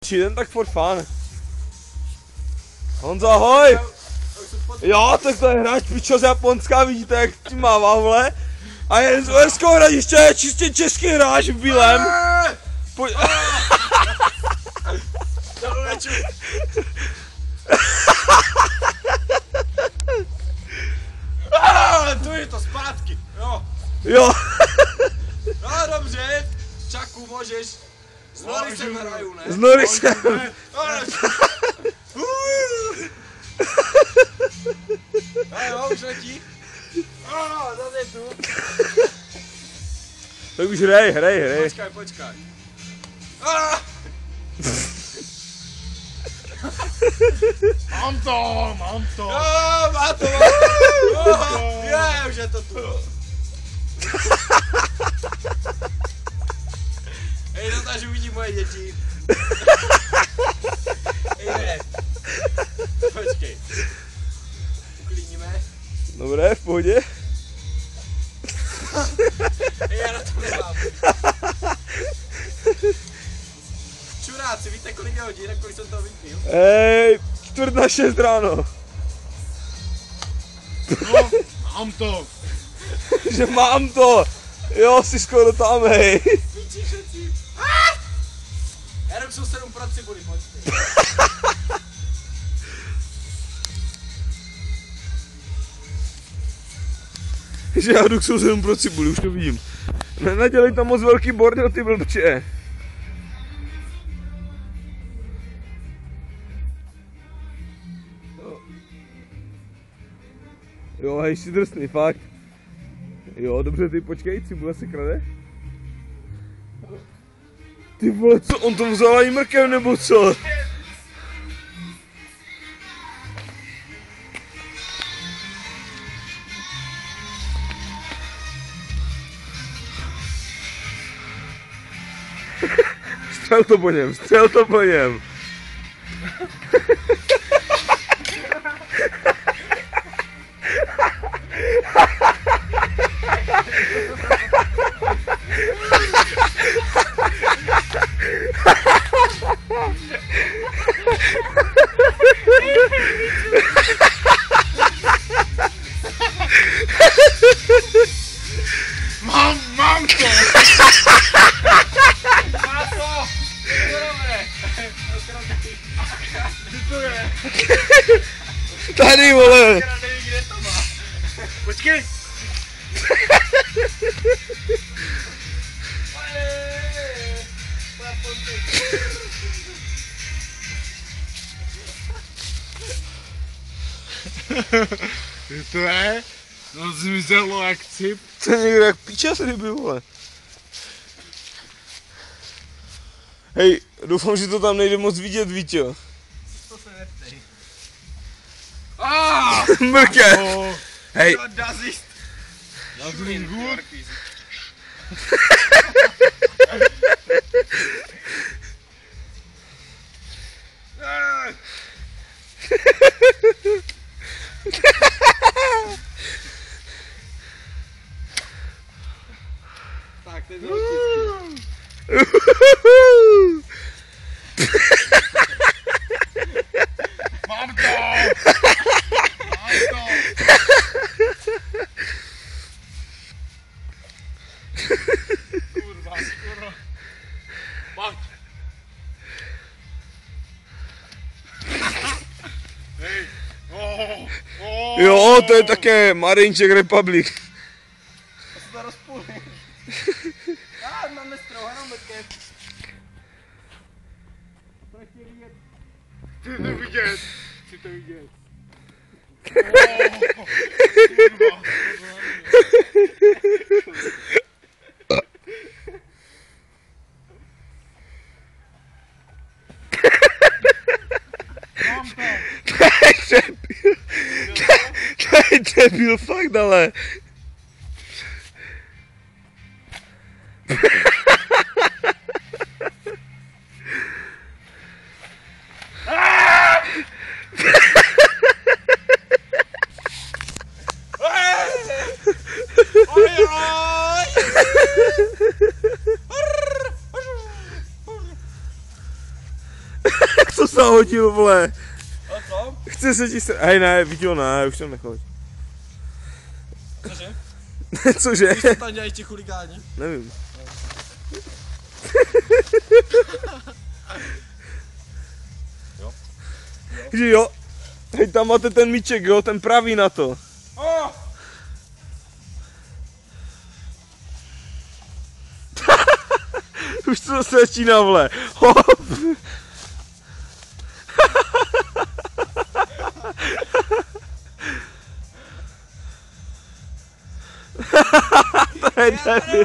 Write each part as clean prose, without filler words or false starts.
Jen tak for fun. Honzo, ahoj! Jo, tak to je hráč pičo z Japonska, vidíte, jak tím mává, vole. A je z Uherského Hradiště, čistě český hráč v bílém. Tu je to zpátky, jo. Jo. No dobře, Čaku, můžeš. S Norisem hraju, ne? S Norisem. Jo, už letí. Zase tu. Tak už hrej. Počkej. Mám to. Jo, má to. Je, už je to tu. Hej, dotáž uvidí moje děti. Hej, ne. Počkej. Uklidníme. Dobré, v pohodě. Hej, já na to nemám. Čuráci, víte kolik je hodin a kolik jsem toho vypil? 5:45 ráno. No, mám to. Že mám to. Jo, jsi skoro tam, hej. Píči všetci. Já jdu 7 pro cibuli, pojďte. Že já jdu k sousedům pro cibuli, už to vidím. Nenadělej tam moc velký bordel, ty blbče. Jo, hej, jsi drsný, fakt. Jo, dobře, ty počkej, cibule se krade. Ty vole, co, on to vzal i mrkev, nebo co? Střel to po něm. Mám to. Tady, vole. Počkej. To je? No zmizelo jak cip. To je někdo jak píčas ryby, vole. Hej, doufám, že to tam nejde moc vidět, Víťo. To se neptej. Mrkev. Hej. Das ist gut. Tak, to je velký. Mám to. Kurva, skoro. Pojď. Hej. Jo, to je také Marine Czech Republic. To se to rozpůlí. Máme strouhanou mrkev. To nechtějí vidět. Chci to vidět. Mám to. To je debil, fakt, ale. co zahodil, vole. A co? Chce se ti hej, ne, video ne, už tam nechoď. Cože? Cože? Co tam dělají ti chuligáni? Nevím. Jo. Že jo. Hej, tam máte ten míček, jo, ten pravý na to. Oh! Už to se začíná, vole. Hop. To je debil.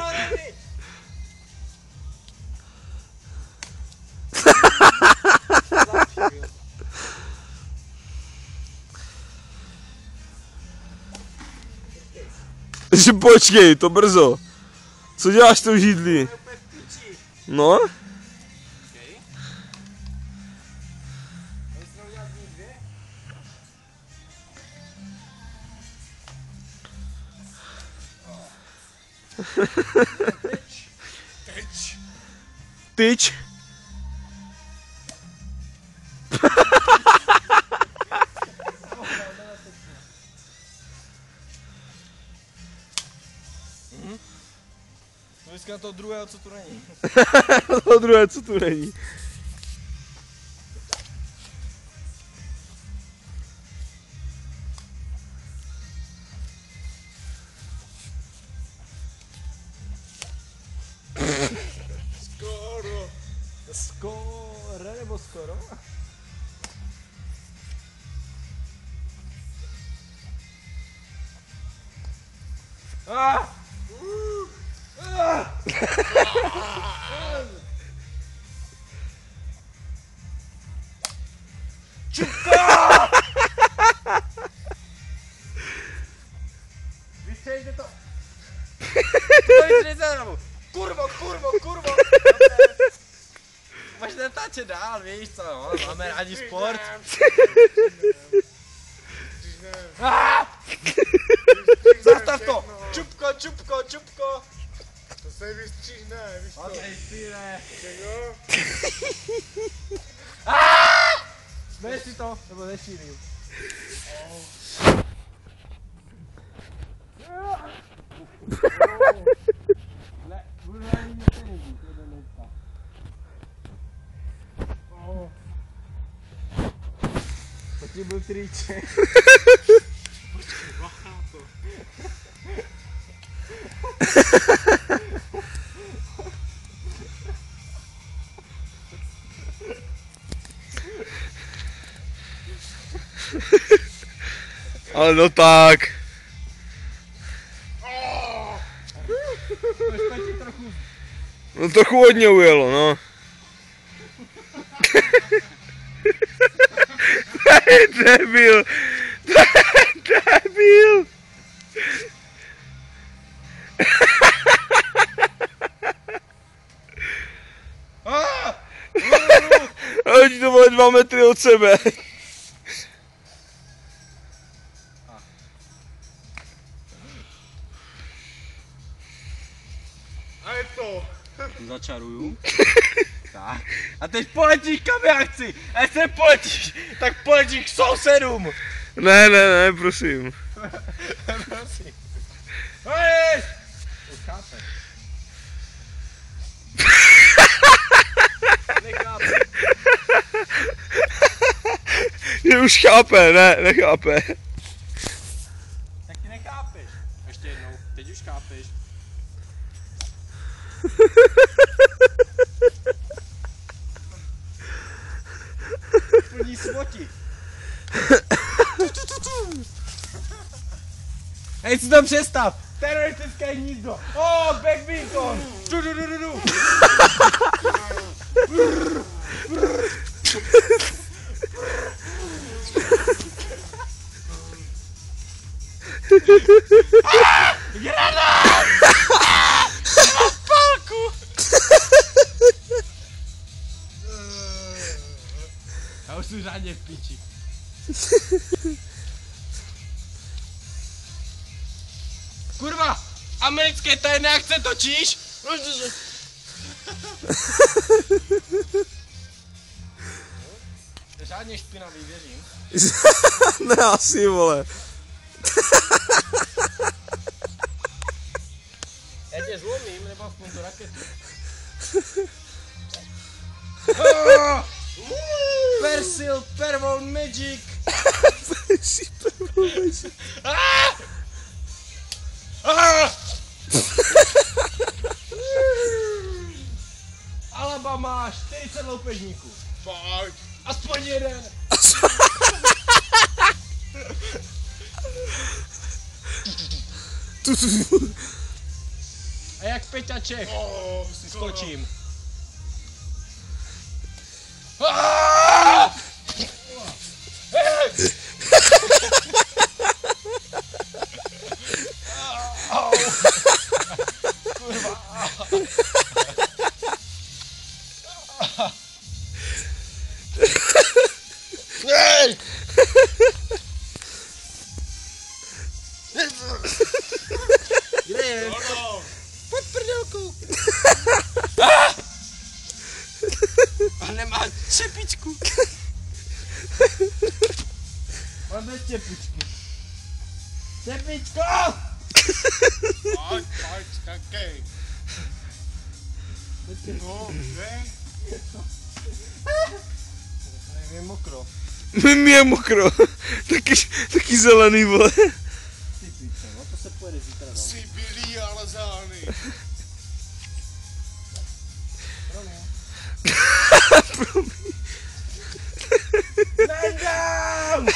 Že počkej, to brzo. Co děláš tou židlí? No? Tyč. Dneska na toho druhého, co tu není. To druhé, co tu není. Skoro. Skoro nebo skoro? Ah! Vystřelíte to! Kurvo! Máš natáčet dál, víš co, no? Máme rádi sport. Zastav to! Čupko! To se vystříhne, víš to. Nestříhne. Čego? Smej si to, nebo nestříhnej. Ne, budu ani netenedí, to jde dneska. Potřebuji triček. Ale no tak. No trochu hodně ujelo, no. To je debil. Debil. Hoď to bude 2 metry od sebe. A je to. Začaruju. Tak. A teď poletíš kam já chci. A jestli nepoletíš, tak poletíš k sousedům. Ne, prosím. Prosím. Hej! Už chápe. Nechápe. Že už chápe, ne, nechápe. Tak ty nechápeš. Ještě jednou, teď už chápeš. Plní svoti. Hej, si tam přestav! Teroristické hnízdo! Badminton! Du. Granát! Na palku! Já už jsem řádně v píči. Kurva! Americké tajné akce točíš? Řádně špinavý, věřím. Ne, asi, vole. Já tě zlomím, nebo aspoň tu raketu. Persil, Pervol Magic. Alabama, 40 loupežníků. Pojď. Aspoň jeden. A jak Peťa Čech si skočím. Kde je? Pod prdelkou. A nemá čepičku. Mám bez čepičky. Čepičko! Pojď, skakej. No, ne? Je mokro. Mně je mokro. Taky zelený, vole. Ty piče, no to se pojede zítra, no. Jsi bílý, ale zelený. Nejdám!